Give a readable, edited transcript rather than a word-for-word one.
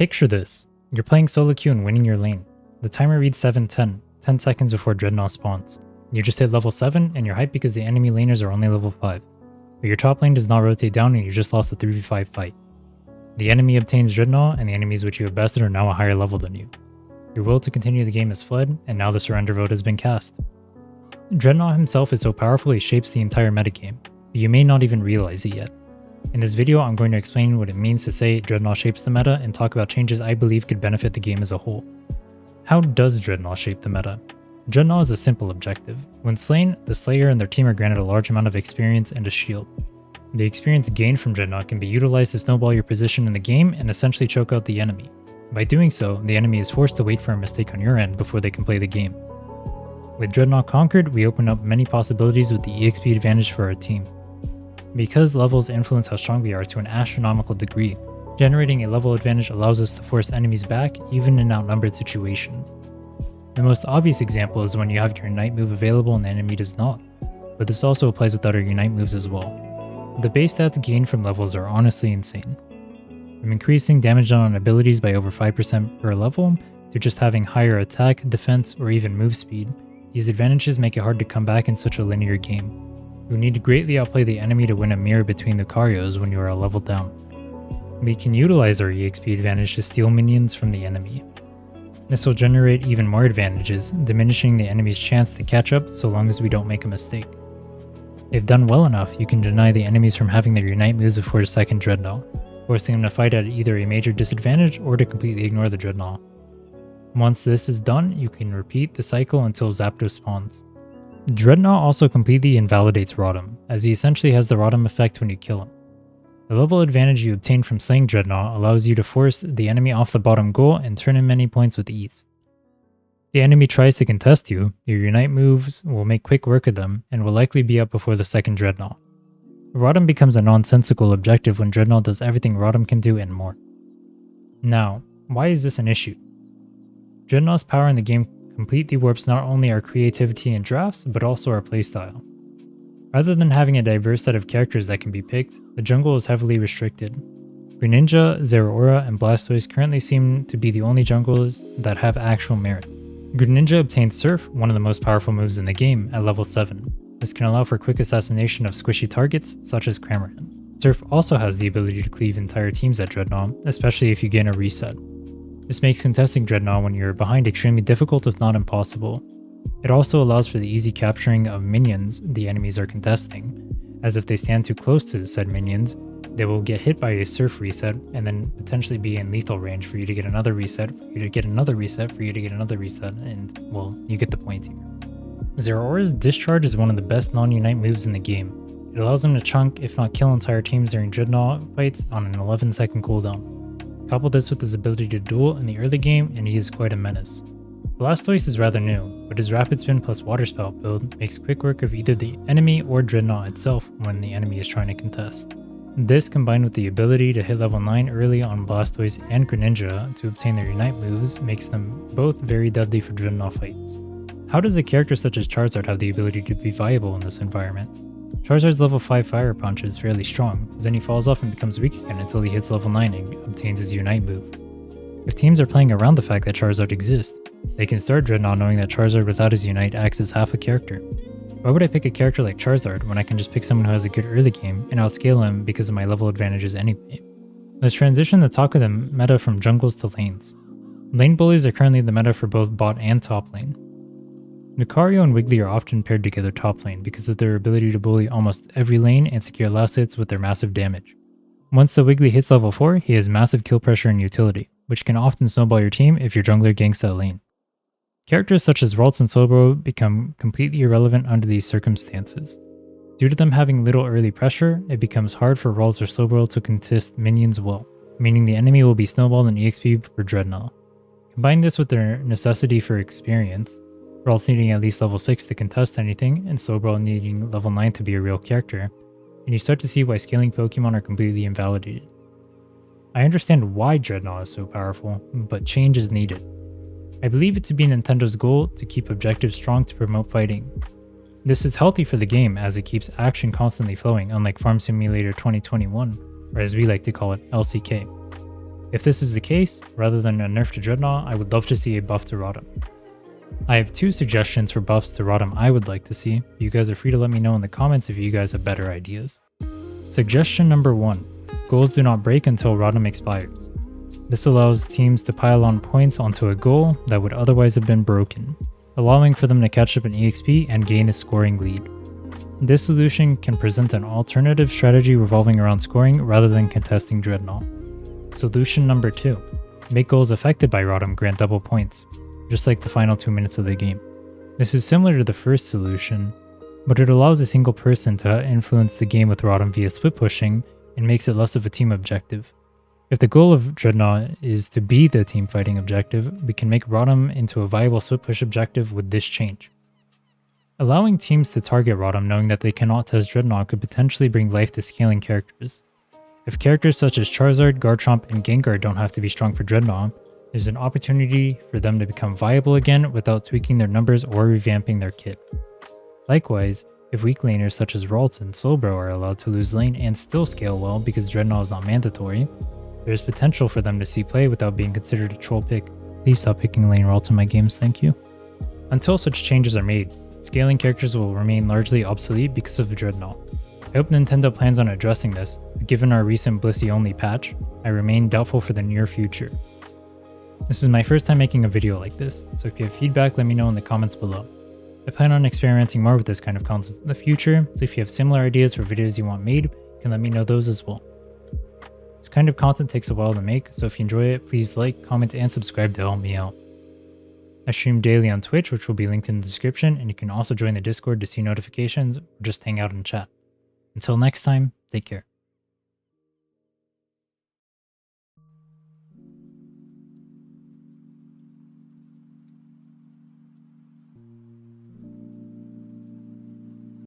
Picture this. You're playing solo queue and winning your lane. The timer reads 7:10, 10 seconds before Drednaw spawns. You just hit level 7 and you're hyped because the enemy laners are only level 5. But your top lane does not rotate down and you just lost a 3v5 fight. The enemy obtains Drednaw and the enemies which you have bested are now a higher level than you. Your will to continue the game is fled and now the surrender vote has been cast. Drednaw himself is so powerful he shapes the entire metagame, but you may not even realize it yet. In this video, I'm going to explain what it means to say Drednaw shapes the meta and talk about changes I believe could benefit the game as a whole. How does Drednaw shape the meta? Drednaw is a simple objective. When slain, the Slayer and their team are granted a large amount of experience and a shield. The experience gained from Drednaw can be utilized to snowball your position in the game and essentially choke out the enemy. By doing so, the enemy is forced to wait for a mistake on your end before they can play the game. With Drednaw conquered, we open up many possibilities with the EXP advantage for our team. Because levels influence how strong we are to an astronomical degree, generating a level advantage allows us to force enemies back even in outnumbered situations. The most obvious example is when you have your Ignite move available and the enemy does not, but this also applies with other Ignite moves as well. The base stats gained from levels are honestly insane. From increasing damage done on abilities by over 5% per level, to just having higher attack, defense, or even move speed, these advantages make it hard to come back in such a linear game. You need to greatly outplay the enemy to win a mirror between the Lucarios when you are a level down. We can utilize our EXP advantage to steal minions from the enemy. This will generate even more advantages, diminishing the enemy's chance to catch up so long as we don't make a mistake. If done well enough, you can deny the enemies from having their Unite moves before a second Drednaw, forcing them to fight at either a major disadvantage or to completely ignore the Drednaw. Once this is done, you can repeat the cycle until Zapdos spawns. Drednaw also completely invalidates Rotom, as he essentially has the Rotom effect when you kill him. The level advantage you obtain from slaying Drednaw allows you to force the enemy off the bottom goal and turn in many points with ease. If the enemy tries to contest you, your Unite moves will make quick work of them and will likely be up before the second Drednaw. Rotom becomes a nonsensical objective when Drednaw does everything Rotom can do and more. Now, why is this an issue? Drednaw's power in the game completely warps not only our creativity and drafts, but also our playstyle. Rather than having a diverse set of characters that can be picked, the jungle is heavily restricted. Greninja, Zeraora, and Blastoise currently seem to be the only jungles that have actual merit. Greninja obtains Surf, one of the most powerful moves in the game, at level 7. This can allow for quick assassination of squishy targets, such as Cramorant. Surf also has the ability to cleave entire teams at Drednaw, especially if you gain a reset. This makes contesting Drednaw when you're behind extremely difficult if not impossible. It also allows for the easy capturing of minions the enemies are contesting, as if they stand too close to said minions, they will get hit by a Surf reset and then potentially be in lethal range for you to get another reset, for you to get another reset, for you to get another reset, and well, you get the point here. Zeraora's Discharge is one of the best non-Unite moves in the game. It allows them to chunk, if not kill entire teams during Drednaw fights on an 11-second cooldown. Couple this with his ability to duel in the early game and he is quite a menace. Blastoise is rather new, but his Rapid Spin plus Water Spout build makes quick work of either the enemy or Drednaw itself when the enemy is trying to contest. This combined with the ability to hit level 9 early on Blastoise and Greninja to obtain their Unite moves makes them both very deadly for Drednaw fights. How does a character such as Charizard have the ability to be viable in this environment? Charizard's level 5 Fire Punch is fairly strong, but then he falls off and becomes weak again until he hits level 9 and obtains his Unite move. If teams are playing around the fact that Charizard exists, they can start Drednaw knowing that Charizard without his Unite acts as half a character. Why would I pick a character like Charizard when I can just pick someone who has a good early game and outscale him because of my level advantages anyway? Let's transition the talk of the meta from jungles to lanes. Lane bullies are currently the meta for both bot and top lane. Lucario and Wiggly are often paired together top lane because of their ability to bully almost every lane and secure last hits with their massive damage. Once the Wiggly hits level 4, he has massive kill pressure and utility, which can often snowball your team if your jungler ganks that lane. Characters such as Ralts and Slowbro become completely irrelevant under these circumstances. Due to them having little early pressure, it becomes hard for Ralts or Slowbro to contest minions well, meaning the enemy will be snowballed in EXP for Drednaw. Combine this with their necessity for experience, Ralts needing at least level 6 to contest anything, and Slowbro needing level 9 to be a real character, and you start to see why scaling Pokemon are completely invalidated. I understand why Drednaw is so powerful, but change is needed. I believe it to be Nintendo's goal to keep objectives strong to promote fighting. This is healthy for the game as it keeps action constantly flowing, unlike Farm Simulator 2021, or as we like to call it, LCK. If this is the case, rather than a nerf to Drednaw, I would love to see a buff to Rotom. I have 2 suggestions for buffs to Rotom I would like to see. You guys are free to let me know in the comments if you guys have better ideas. Suggestion number 1. Goals do not break until Rotom expires. This allows teams to pile on points onto a goal that would otherwise have been broken, allowing for them to catch up in EXP and gain a scoring lead. This solution can present an alternative strategy revolving around scoring rather than contesting Drednaw. Solution number 2. Make goals affected by Rotom grant double points, just like the final 2 minutes of the game. This is similar to the first solution, but it allows a single person to influence the game with Rotom via split pushing and makes it less of a team objective. If the goal of Drednaw is to be the team fighting objective, we can make Rotom into a viable split push objective with this change. Allowing teams to target Rotom knowing that they cannot test Drednaw could potentially bring life to scaling characters. If characters such as Charizard, Garchomp, and Gengar don't have to be strong for Drednaw, there's an opportunity for them to become viable again without tweaking their numbers or revamping their kit. Likewise, if weak laners such as Ralt and Slowbro are allowed to lose lane and still scale well because Drednaw is not mandatory, there is potential for them to see play without being considered a troll pick. Please stop picking lane Ralt in my games, thank you. Until such changes are made, scaling characters will remain largely obsolete because of Drednaw. I hope Nintendo plans on addressing this, but given our recent Blissey only patch, I remain doubtful for the near future. This is my first time making a video like this, so if you have feedback, let me know in the comments below. I plan on experimenting more with this kind of content in the future, so if you have similar ideas for videos you want made, you can let me know those as well. This kind of content takes a while to make, so if you enjoy it, please like, comment, and subscribe to help me out. I stream daily on Twitch, which will be linked in the description, and you can also join the Discord to see notifications or just hang out and chat. Until next time, take care.